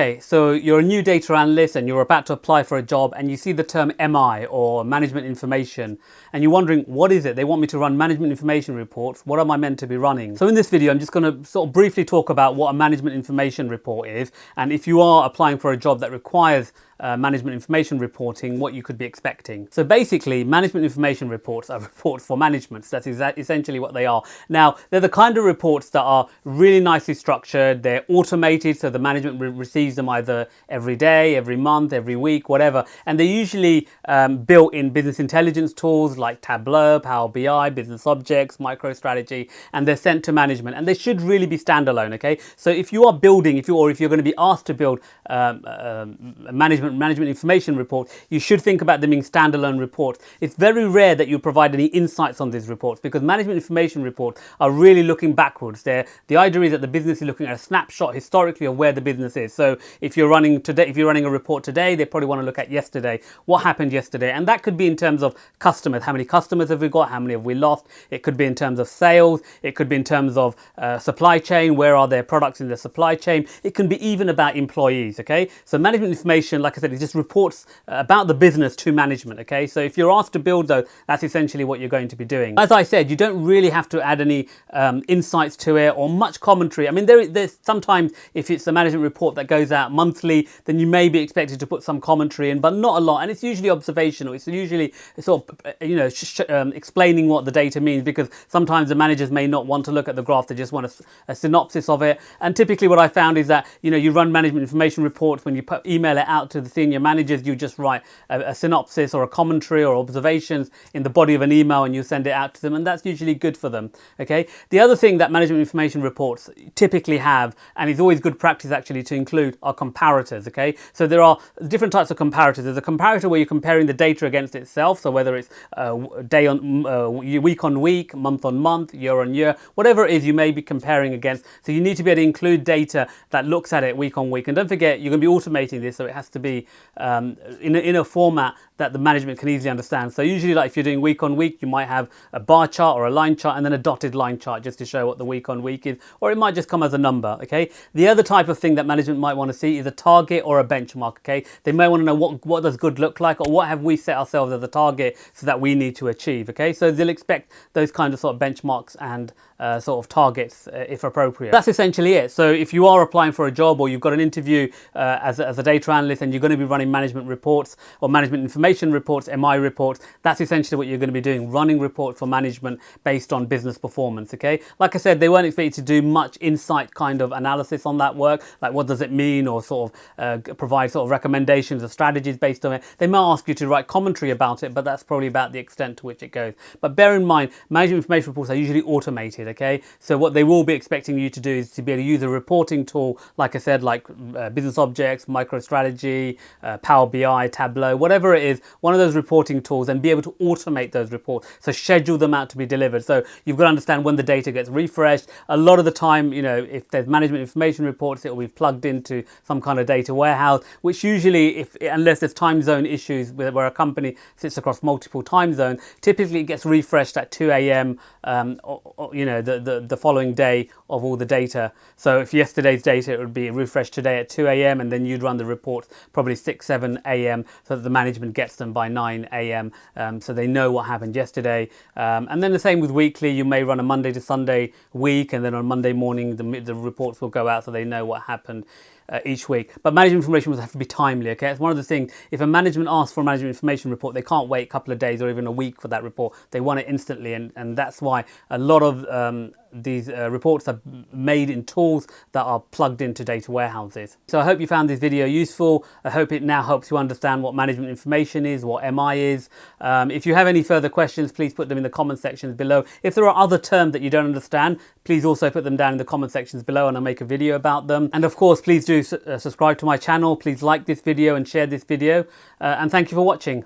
Okay, so you're a new data analyst and you're about to apply for a job and you see the term MI or management information and you're wondering, what is it? They want me to run management information reports. What am I meant to be running? So in this video, I'm just going to sort of briefly talk about what a management information report is, and if you are applying for a job that requires management information reporting, what you could be expecting. So basically, management information reports are reports for management. So that's essentially what they are. Now, they're the kind of reports that are really nicely structured. They're automated, so the management receives them either every day, every month, every week, whatever. And they're usually built in business intelligence tools like Tableau, Power BI, Business Objects, MicroStrategy, and they're sent to management. And they should really be standalone, okay? So if you are building, if you're going to be asked to build management information report, you should think about them being standalone reports. It's very rare that you provide any insights on these reports because management information reports are really looking backwards. The idea is that the business is looking at a snapshot historically of where the business is. So if you're running a report today, they probably want to look at yesterday, what happened yesterday, and that could be in terms of customers. How many customers have we got? How many have we lost? It could be in terms of sales. It could be in terms of supply chain. Where are their products in the supply chain? It can be even about employees. Okay, so management information, like I said, it just reports about the business to management. Okay, so if you're asked to build those, that's essentially what you're going to be doing. As I said, you don't really have to add any insights to it or much commentary. I mean, there's sometimes if it's a management report that goes out monthly, then you may be expected to put some commentary in, but not a lot. And it's usually observational. It's usually sort of explaining what the data means, because sometimes the managers may not want to look at the graph; they just want a synopsis of it. And typically, what I found is that you run management information reports when you email it out to the senior managers. You just write a synopsis or a commentary or observations in the body of an email, and you send it out to them, and that's usually good for them. Okay. The other thing that management information reports typically have, and it's always good practice actually to include, are comparators. Okay, so there are different types of comparators. There's a comparator where you're comparing the data against itself, so whether it's week on week, month on month, year on year, whatever it is you may be comparing against. So you need to be able to include data that looks at it week on week. And don't forget, you're going to be automating this, so it has to be in a format that the management can easily understand. So usually, like if you're doing week on week, you might have a bar chart or a line chart and then a dotted line chart just to show what the week on week is, or it might just come as a number. Okay. The other type of thing that management might want to see is a target or a benchmark. Okay. They may want to know what does good look like, or what have we set ourselves as a target so that we need to achieve. Okay. So they'll expect those kind of sort of benchmarks and sort of targets if appropriate. That's essentially it. So if you are applying for a job or you've got an interview as a data analyst and you're going to be running management reports or management information reports, MI reports, that's essentially what you're going to be doing, running reports for management based on business performance. Okay, like I said, they weren't expected to do much insight kind of analysis on that work, like what does it mean, or sort of provide sort of recommendations or strategies based on it. They might ask you to write commentary about it, but that's probably about the extent to which it goes. But bear in mind, management information reports are usually automated. Okay, so what they will be expecting you to do is to be able to use a reporting tool, like I said, like Business Objects, MicroStrategy, Power BI, Tableau, whatever it is, one of those reporting tools, and be able to automate those reports. So schedule them out to be delivered. So you've got to understand when the data gets refreshed. A lot of the time, if there's management information reports, it will be plugged into some kind of data warehouse, which usually, unless there's time zone issues where a company sits across multiple time zones, typically it gets refreshed at 2 a.m. The following day of all the data. So if yesterday's data, it would be refreshed today at 2 a.m. and then you'd run the reports probably 6, 7 a.m. so that the management gets them by 9 a.m. So they know what happened yesterday. And then the same with weekly. You may run a Monday to Sunday week, and then on Monday morning the reports will go out so they know what happened each week. But management information will have to be timely. Okay, it's one of the things. If a management asks for a management information report, they can't wait a couple of days or even a week for that report. They want it instantly, and that's why a lot of these reports are made in tools that are plugged into data warehouses. So I hope you found this video useful. I hope it now helps you understand what management information is, what MI is. If you have any further questions, please put them in the comment sections below. If there are other terms that you don't understand, please also put them down in the comment sections below and I'll make a video about them. And of course, please do subscribe to my channel. Please like this video and share this video. And thank you for watching.